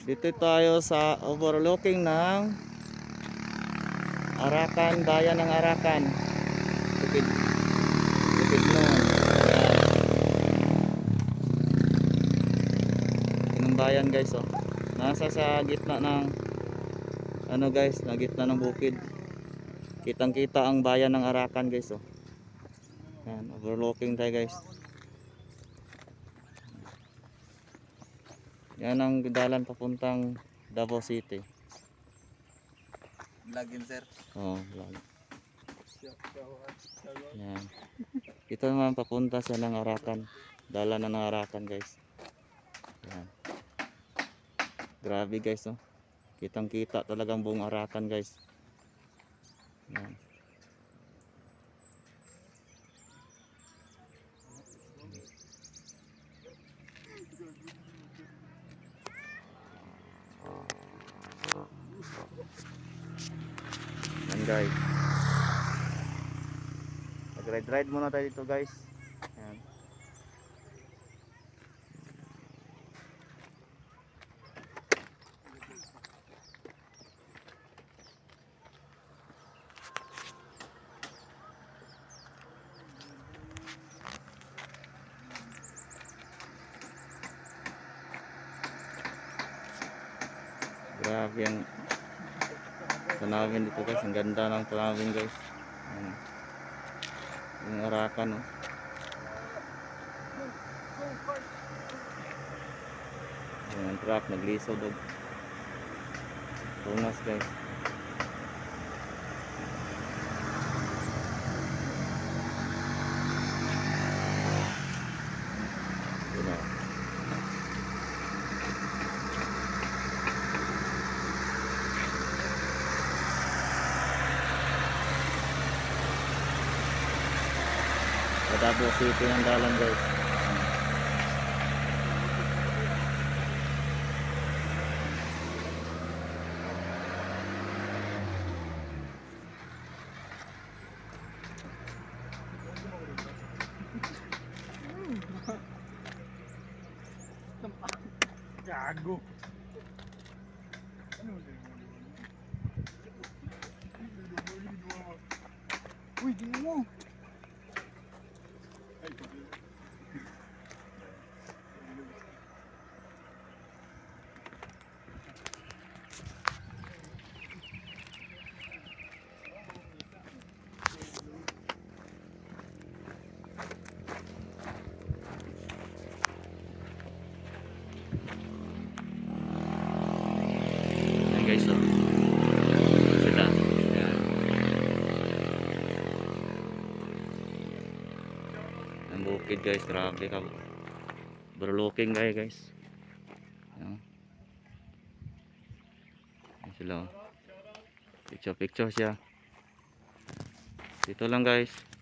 Dito tayo sa overlooking ng Arakan, bayan ng Arakan. Bukid, Bukidnon. Yung bayan guys, oh. Nasa sa gitna ng ano guys, na gitna ng bukid. Kitang-kita ang bayan ng Arakan guys, oh. Yan, overlooking tayo guys. Yan ang dalan papuntang Davao City. Vlog yun, sir. Oh, vlog. Yan. Ito naman papunta sa ng Arakan. Dalan na ng Arakan guys. Yan. Grabe guys, oh. Kitang-kita talagang buong Arakan guys. Yan. Yan guys. Mag-ride muna tayo dito guys. Yan. Grabe ang tanawin dito guys. Ang ganda ng tanawin guys. Yan. Yung Arakan, oh. Yan ang truck naglisod, oh. Tungas guys. Diba? Sa Davao City ng dalan guys. Gago. Uy, di mo. Yan guys, oh. Sila. Yan. Ang bukid guys, grabe ka. Overlooking guys. Yan. Yan sila, oh. Picture siya. Dito lang guys.